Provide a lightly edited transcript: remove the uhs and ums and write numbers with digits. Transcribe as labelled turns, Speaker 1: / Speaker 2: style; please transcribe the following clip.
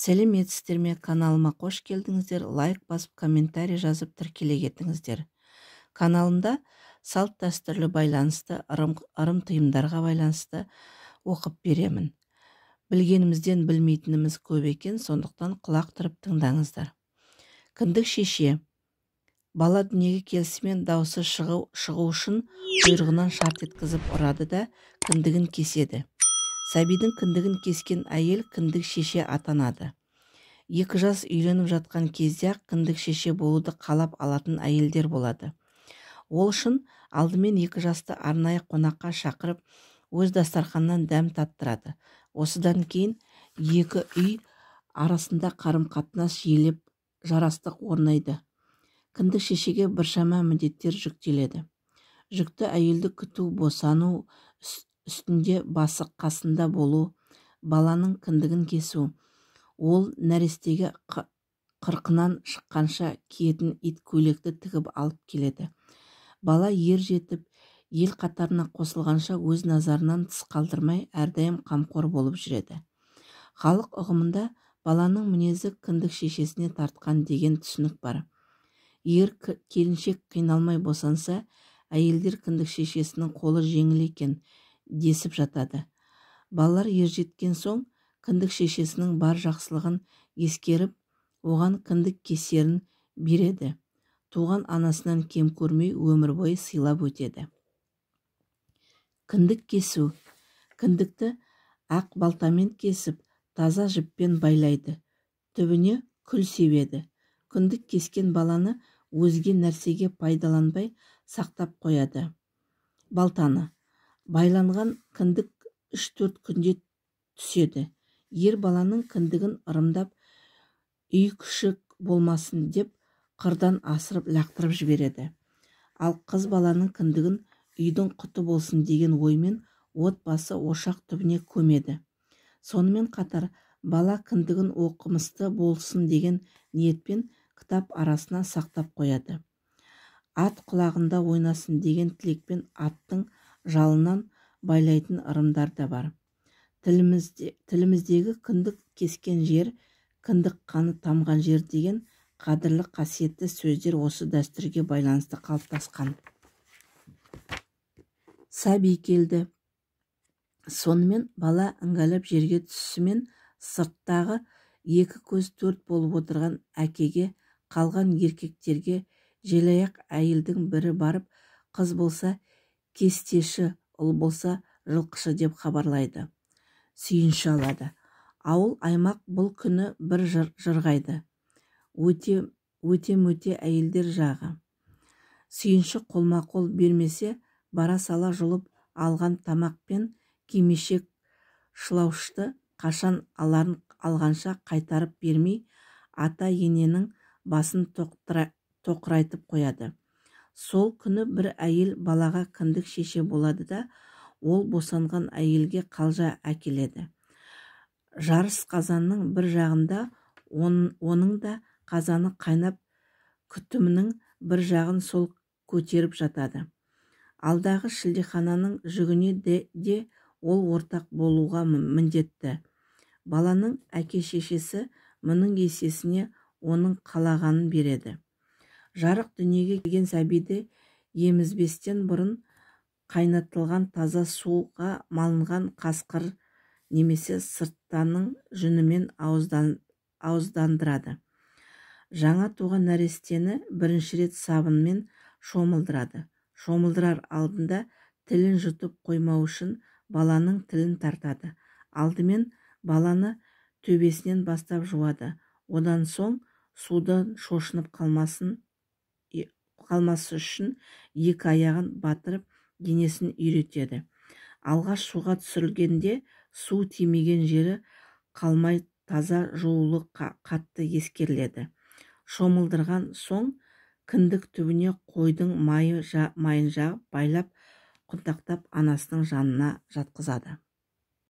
Speaker 1: Сәлеметсіздер ме? Каналыма қош келдіңіздер. Лайк басып, комментарий жазып тіркеле кетіңіздер. Каналымда салт дәстүрлі байланысты, ырым-тыйымдарға байланысты оқып беремін. Білгенімізден білмейтініміз көп екен, сондықтан құлақ түріп тыңдаңыздар. Кіндік шеше. Бала дүниеге келісімен даусы шығу үшін құйрығынан шарт еткізіп ұрады да кіндігін кеседі. Сәбидің кіндігін кескен әйел кіндік шеше атанады. 2 жас үйленіп жатқан кезде кіндік шеше болуды қалап алатын әйелдер болады. Ол үшін алдымен 2 жасты арнайы қонаққа шақырып, өз дастарханнан дәм таттырады. Осыдан кейін 2 үй арасында қарым-қатынас жиілеп, жарастық орнайды. Кіндік шешеге біршама міндеттер жүктеледі. Жүкті әйелді күту, босану, үстінде басы қасында болу, баланың кіндігін кесу. Ол нәрестеге қырқынан шыққанша киетін ит көйлекті тігіп алып келеді. Бала ер жетіп, ел қатарына қосылғанша өз назарынан тыс қалдырмай, әрдайым қамқор болып жүреді. Халық ұғымында баланың мінезі кіндік шешесіне тартқан деген түсінік бар. Егер келіншек қиналмай босанса, әйелдер кіндік шешесінің қолы жеңіл екен десіп жатады. Балалар ержеткен соң кіндік шешесінің бар жақсылығын ескеріп, оған кіндік кесерін береді. Туған анасынан кем көрмей өмір бойы сыйлап өтеді. Кіндік кесу. Кіндікті ақ балтамен кесіп, таза жіппен байлайды. Түбіне күл себеді. Кіндік кескен баланы өзге нәрсеге пайдаланбай сақтап қояды. Балтаны. Байланған кіндік 3-4 күнде түседі. Ер баланың кіндігін ырымдап, үй күшік болмасын деп, қырдан асырып лақтырып жібереді. Ал қыз баланың кіндігін үйдің құты болсын деген оймен отбасы ошақ түбіне көмеді. Сонымен қатар бала кіндігін оқымысты болсын деген ниетпен кітап арасына сақтап қояды. Ат құлағында ойнасын деген тілекпен аттың жалынан байлайтын ырымдар да бар. Тіліміздегі кіндік кескен жер, кіндік қаны тамған жер деген қадірлі қасиетті сөздер осы дәстүрге байланысты қалыптасқан. Сәби келді. Сонымен бала іңгәліп жерге түсісімен сырттағы 2 көз 4 болып отырған әкеге, қалған еркектерге желаяқ әйелдің бірі барып, қыз болса кестеші, ұл болса жылқышы деп хабарлайды. Сүйінші алады. Ауыл аймақ бұл күні бір жырғайды. Өте-мөте әйелдер жағы. Сүйінші қолма-қол бермесе, бара сала жұлып алған тамақпен кимешек шылаушты қашан аларын алғанша қайтарып бермей, ата-ененің басын тоқырайтып қояды. Сол күні бір әйел балаға кіндік шеше болады да, ол босанған әйелге қалжа әкеледі. Жарыс қазанның бір жағында, оның да қазаны қайнап, күтімінің бір жағын сол көтеріп жатады. Алдағы шілдехананың жүгіне де ол ортақ болуға міндетті. Баланың әке-шешесі мұның есесіне оның қалағанын береді. Жарық дүниеге келген сәбиді емізбестен бұрын қайнатылған таза суға малынған қасқыр немесе сырттаның жүнімен ауыздандырады. Жаңа туған нәрестені бірінші рет сабынмен шомылдырады. Шомылдырар алдында тілін жұтып қоймау үшін баланың тілін тартады. Алдымен баланы төбесінен бастап жуады. Одан соң судан шошынып қалмасы үшін 2 аяғын батырып денесін үйретеді. Алғаш суға түсірілгенде су тимеген жері қалмай таза жуылы қатты ескеріледі. Шомылдырған соң кіндік түбіне қойдың майын жағып байлап құндақтап анасының жанына жатқызады.